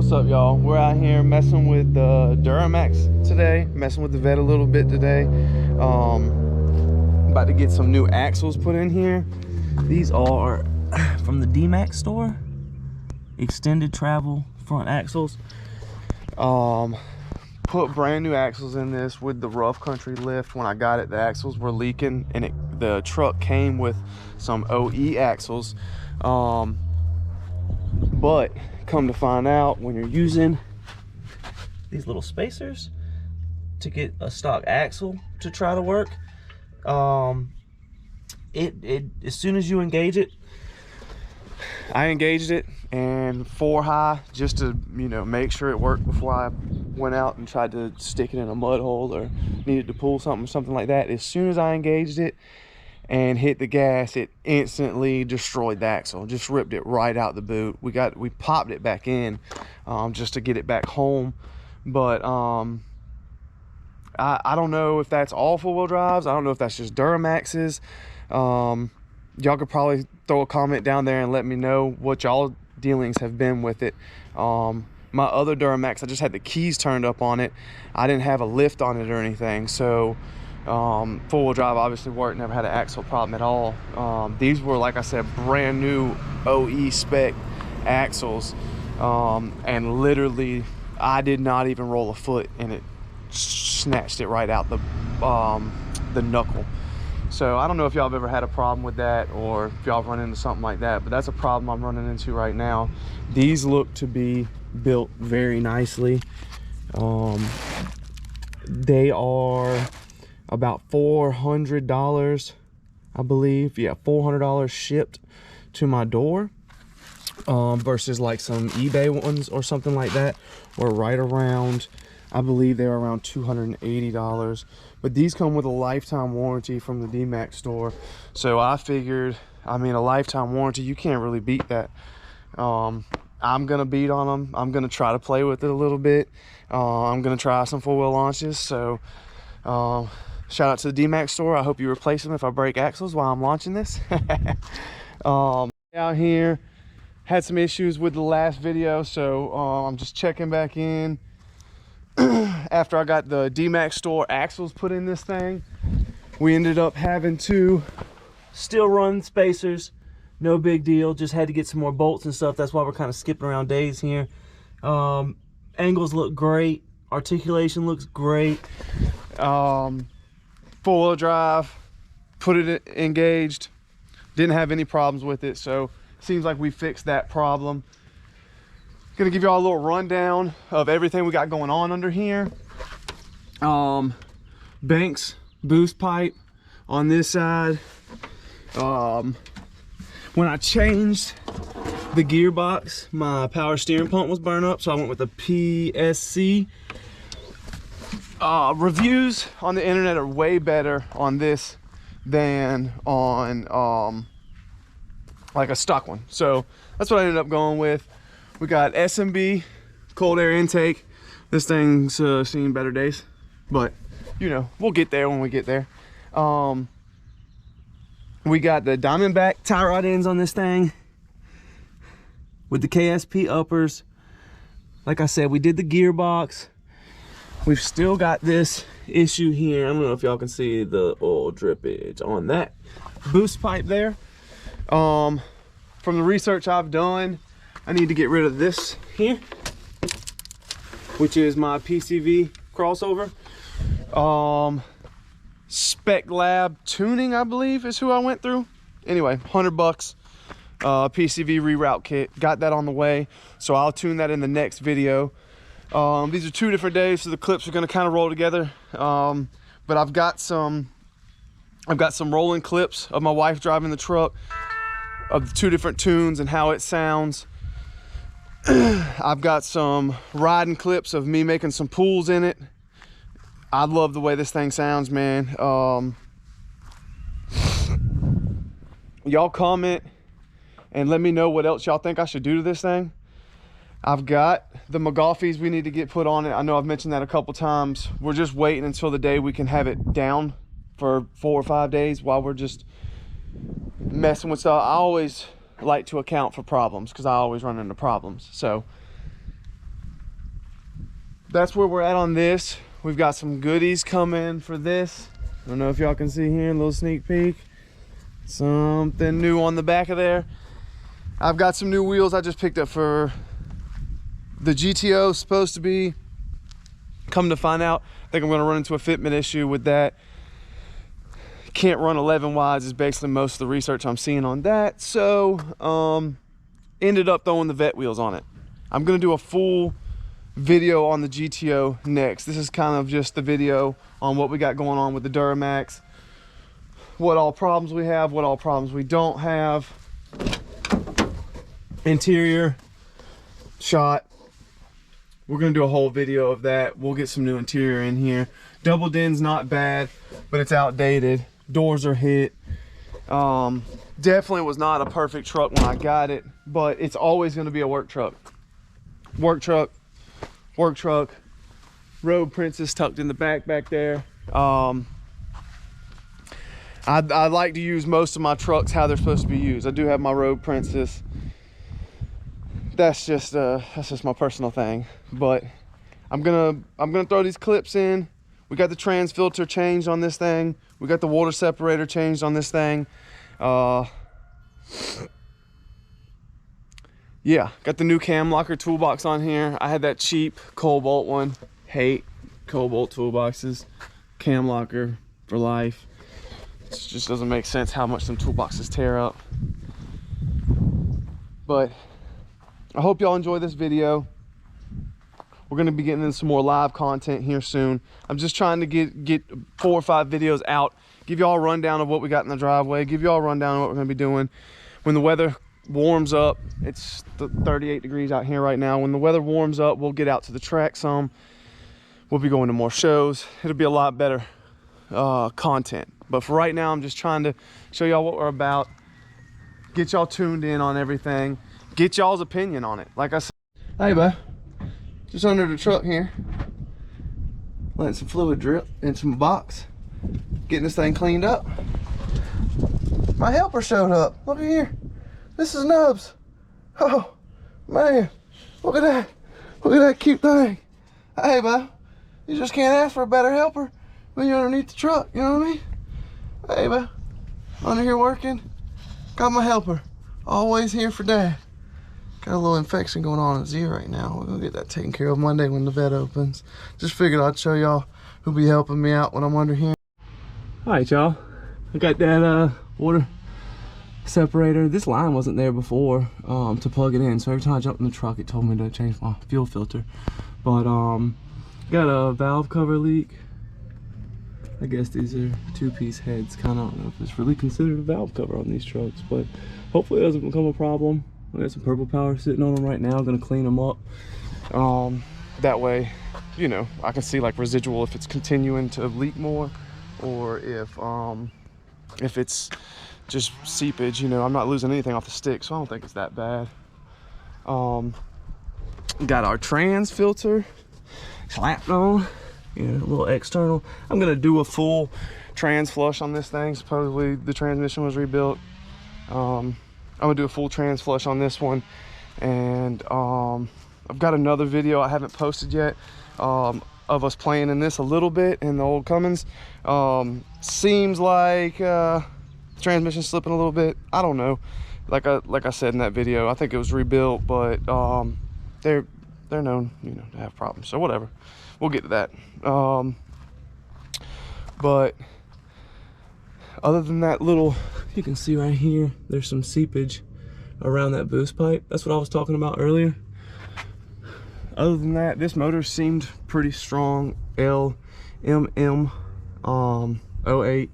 What's up, y'all? We're out here messing with the DuraMax today, messing with the vet a little bit today. About to get some new axles put in here. These are from the DuraMax store, extended travel front axles. Put brand new axles in this with the rough country lift. When I got it, the axles were leaking, and the truck came with some OE axles. But come to find out, when you're using these little spacers to get a stock axle to try to work, as soon as you engage it, I engaged it and 4 high just to, you know, make sure it worked before I went out and tried to stick it in a mud hole or needed to pull something like that. As soon as I engaged it and hit the gas, it instantly destroyed the axle, just ripped it right out the boot. We popped it back in just to get it back home, but I don't know if that's all four-wheel drives. I don't know if that's just DuraMax's. Y'all could probably throw a comment down there and let me know what y'all dealings have been with it. My other DuraMax, I just had the keys turned up on it. I didn't have a lift on it or anything, so four-wheel drive obviously worked, never had an axle problem at all. These were, like I said, brand new OE spec axles, and literally I did not even roll a foot and it snatched it right out the knuckle. So I don't know if y'all have ever had a problem with that, or if y'all run into something like that, but that's a problem I'm running into right now. These look to be built very nicely. They are about $400, I believe. Yeah, $400 shipped to my door, versus like some eBay ones or something like that were right around, I believe they're around $280. But these come with a lifetime warranty from the DuraMax store, so I figured, I mean, a lifetime warranty, you can't really beat that. I'm gonna beat on them. I'm gonna try to play with it a little bit. I'm gonna try some four-wheel launches. So shout out to the DuraMax store. I hope you replace them if I break axles while I'm launching this. Out here, had some issues with the last video, so I'm just checking back in. After I got the DuraMax store axles put in this thing, we ended up having to still run spacers. No big deal, just had to get some more bolts and stuff. That's why we're kind of skipping around days here. Angles look great, articulation looks great. Four-wheel drive, put it engaged, didn't have any problems with it, so seems like we fixed that problem. Gonna give y'all a little rundown of everything we got going on under here. Banks boost pipe on this side. When I changed the gearbox, my power steering pump was burned up, so I went with the PSC. Reviews on the internet are way better on this than on like a stock one, so that's what I ended up going with. We got SMB cold air intake. This thing's seen better days, but you know, we'll get there when we get there. We got the Diamondback tie rod ends on this thing with the KSP uppers. Like I said, we did the gearbox. We've still got this issue here. I don't know if y'all can see the oil drippage on that boost pipe there. From the research I've done, I need to get rid of this here, which is my PCV crossover. Spec Lab Tuning, I believe, is who I went through. Anyway, $100 PCV reroute kit. Got that on the way, so I'll tune that in the next video. These are 2 different days, so the clips are going to kind of roll together. But I've got some rolling clips of my wife driving the truck, of the 2 different tunes and how it sounds. I've got some riding clips of me making some pulls in it. I love the way this thing sounds, man. Y'all comment and let me know what else y'all think I should do to this thing. I've got the McGaughys we need to get put on it. I know I've mentioned that a couple times. We're just waiting until the day we can have it down for 4 or 5 days while we're just messing with stuff. I always like to account for problems because I always run into problems. So that's where we're at on this. We've got some goodies coming for this. I don't know if y'all can see here, a little sneak peek. Something new on the back of there. I've got some new wheels I just picked up for the GTO, supposed to be. Come to find out, I think I'm gonna run into a fitment issue with that. Can't run 11 wides is basically most of the research I'm seeing on that. So ended up throwing the vet wheels on it. I'm gonna do a full video on the GTO next. This is kind of just the video on what we got going on with the DuraMax, what all problems we have, what all problems we don't have. Interior shot, we're gonna do a whole video of that. We'll get some new interior in here. Double din's not bad, but it's outdated. Doors are hit. Definitely was not a perfect truck when I got it, but it's always gonna be a work truck. Work truck, work truck. Road Princess tucked in the back there. I like to use most of my trucks how they're supposed to be used. I do have my Road Princess. That's just my personal thing. But I'm gonna throw these clips in. We got the trans filter changed on this thing. We got the water separator changed on this thing. Yeah, got the new cam locker toolbox on here. I had that cheap Cobalt one. Hate Cobalt toolboxes. Cam locker for life. It just doesn't make sense how much them toolboxes tear up. But I hope y'all enjoy this video. We're gonna be getting in some more live content here soon. I'm just trying to get 4 or 5 videos out, give y'all a rundown of what we got in the driveway, give y'all a rundown of what we're gonna be doing. When the weather warms up, it's 38 degrees out here right now. When the weather warms up, we'll get out to the track some. We'll be going to more shows. It'll be a lot better content. But for right now, I'm just trying to show y'all what we're about, get y'all tuned in on everything, get y'all's opinion on it. Like I said, hey, bud, just under the truck here, letting some fluid drip into my box, getting this thing cleaned up. My helper showed up. Look at here. This is Nubs. Oh, man, look at that. Look at that cute thing. Hey, bud, you just can't ask for a better helper when you're underneath the truck, you know what I mean? Hey, bud, under here working, got my helper, always here for Dad. Got a little infection going on in his ear right now. We're gonna get that taken care of Monday when the vet opens. Just figured I'd show y'all who'll be helping me out when I'm under here. All right, y'all, I got that water separator. This line wasn't there before to plug it in, so every time I jumped in the truck, it told me to change my fuel filter. But got a valve cover leak. I guess these are 2-piece heads. Kind of don't know if it's really considered a valve cover on these trucks, but hopefully it doesn't become a problem. I got some purple power sitting on them right now. I'm gonna clean them up. That way, you know, I can see like residual if it's continuing to leak more, or if it's just seepage. You know, I'm not losing anything off the stick, so I don't think it's that bad. Got our trans filter slapped on. You know, a little external. I'm gonna do a full trans flush on this thing. Supposedly the transmission was rebuilt. I'm gonna do a full trans flush on this one, and I've got another video I haven't posted yet of us playing in this a little bit in the old Cummins. Seems like transmission slipping a little bit. I don't know. Like I said in that video, I think it was rebuilt, but they're known, you know, to have problems. So whatever. We'll get to that. But other than that little, you can see right here, there's some seepage around that boost pipe. That's what I was talking about earlier. Other than that, this motor seemed pretty strong. LMM 08.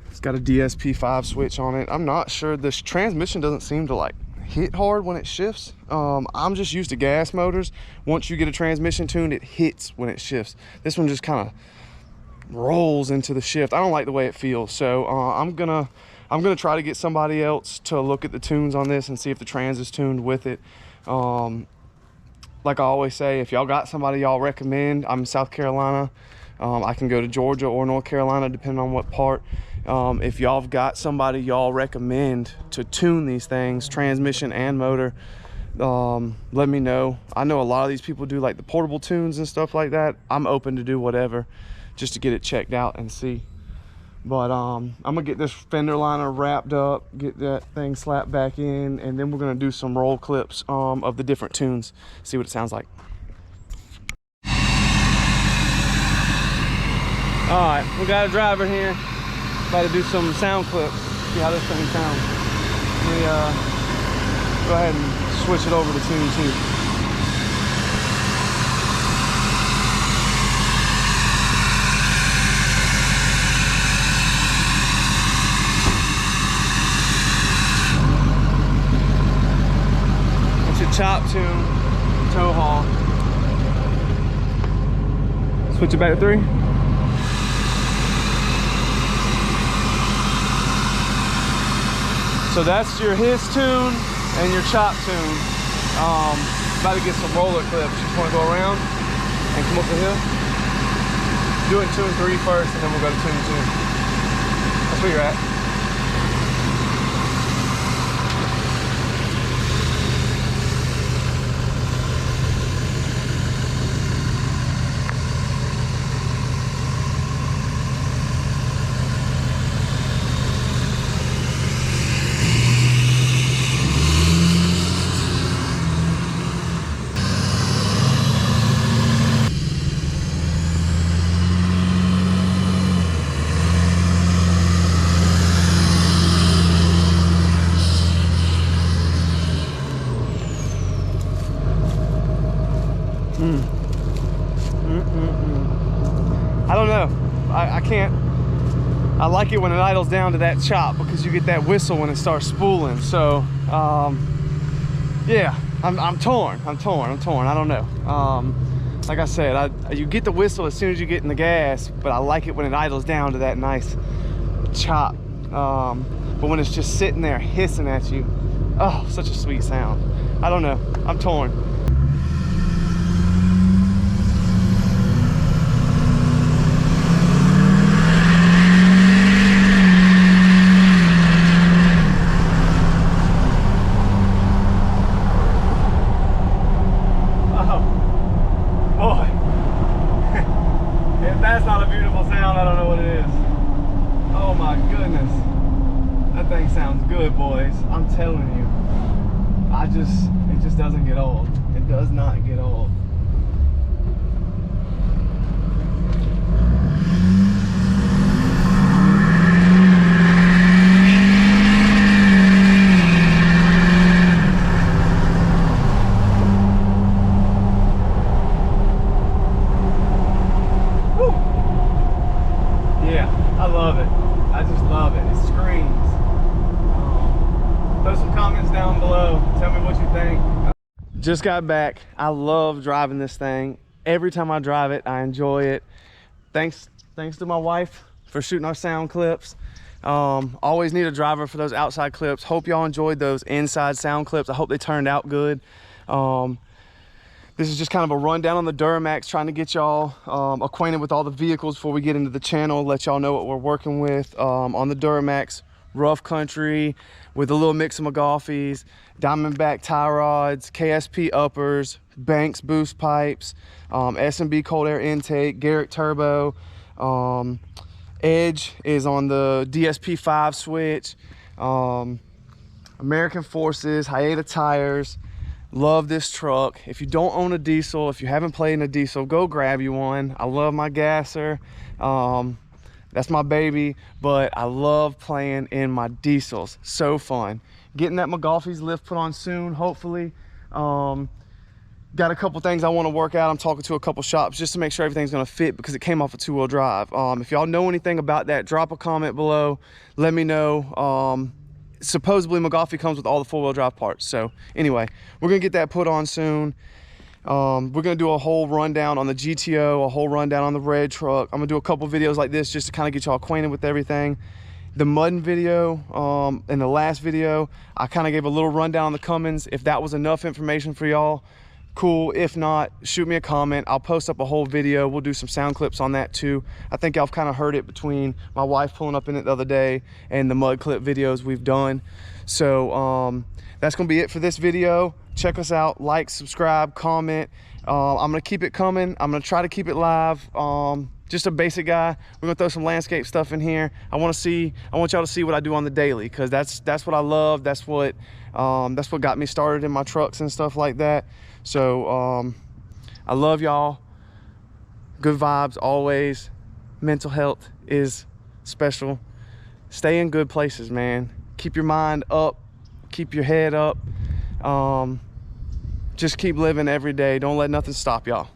It's got a DSP5 switch on it. I'm not sure. This transmission doesn't seem to like hit hard when it shifts. I'm just used to gas motors. Once you get a transmission tuned, it hits when it shifts. This one just kind of rolls into the shift. I don't like the way it feels, so I'm gonna try to get somebody else to look at the tunes on this and see if the trans is tuned with it. Like I always say, if y'all got somebody y'all recommend, I'm in South Carolina. I can go to Georgia or North Carolina depending on what part. If y'all have got somebody y'all recommend to tune these things, transmission and motor, let me know. I know a lot of these people do like the portable tunes and stuff like that. I'm open to do whatever just to get it checked out and see. But I'm gonna get this fender liner wrapped up, get that thing slapped back in, and then we're gonna do some roll clips of the different tunes, see what it sounds like. All right, we got a driver here, about to do some sound clips, see how this thing sounds. Let me go ahead and switch it over to tune 2. It's a chop tune, tow haul. Switch it back to 3. So that's your his tune and your chop tune. About to get some roller clips. Just want to go around and come up the hill. Do it in tune 3 first, and then we'll go to tune 2. That's where you're at. I don't know. I can't. I like it when it idles down to that chop because you get that whistle when it starts spooling. So, yeah, I'm torn. I don't know. Like I said, you get the whistle as soon as you get in the gas, but I like it when it idles down to that nice chop. But when it's just sitting there hissing at you, oh, such a sweet sound. I don't know. I'm torn. That's not a beautiful sound. I don't know what it is. Oh my goodness. That thing sounds good, boys. I'm telling you. It just doesn't get old. It does not get old. I love it. I just love it. It screams. Throw some comments down below. Tell me what you think. Just got back. I love driving this thing. Every time I drive it, I enjoy it. Thanks to my wife for shooting our sound clips. Always need a driver for those outside clips. Hope y'all enjoyed those inside sound clips. I hope they turned out good. This is just kind of a rundown on the DuraMax, trying to get y'all acquainted with all the vehicles before we get into the channel, let y'all know what we're working with on the DuraMax. Rough country with a little mix of McGaughys, Diamondback tie rods, KSP uppers, Banks boost pipes, S&B cold air intake, Garrett turbo, Edge is on the DSP5 switch, American Forces, Hyeta tires. Love this truck. If you don't own a diesel, if you haven't played in a diesel, go grab you one. I love my gasser. That's my baby, but I love playing in my diesels. So fun. Getting that McGaughys lift put on soon, hopefully. Got a couple things I want to work out. I'm talking to a couple shops just to make sure everything's going to fit because it came off a 2-wheel drive. If y'all know anything about that, drop a comment below. Let me know. Supposedly McGaughey comes with all the 4-wheel drive parts. So anyway, we're gonna get that put on soon. We're gonna do a whole rundown on the GTO, a whole rundown on the red truck. I'm gonna do a couple videos like this just to kind of get y'all acquainted with everything. The mudding video, in the last video, I kind of gave a little rundown on the Cummins. If that was enough information for y'all, cool. If not, shoot me a comment. I'll post up a whole video. We'll do some sound clips on that too. I think I've kind of heard it between my wife pulling up in it the other day and the mud clip videos we've done. So that's gonna be it for this video. Check us out, like, subscribe, comment. I'm gonna keep it coming. I'm gonna try to keep it live. Just a basic guy. We're gonna throw some landscape stuff in here. I want y'all to see what I do on the daily, because that's what I love. That's what got me started in my trucks and stuff like that. So I love y'all. Good vibes always. Mental health is special. Stay in good places, man. Keep your mind up, keep your head up. Just keep living every day. Don't let nothing stop y'all.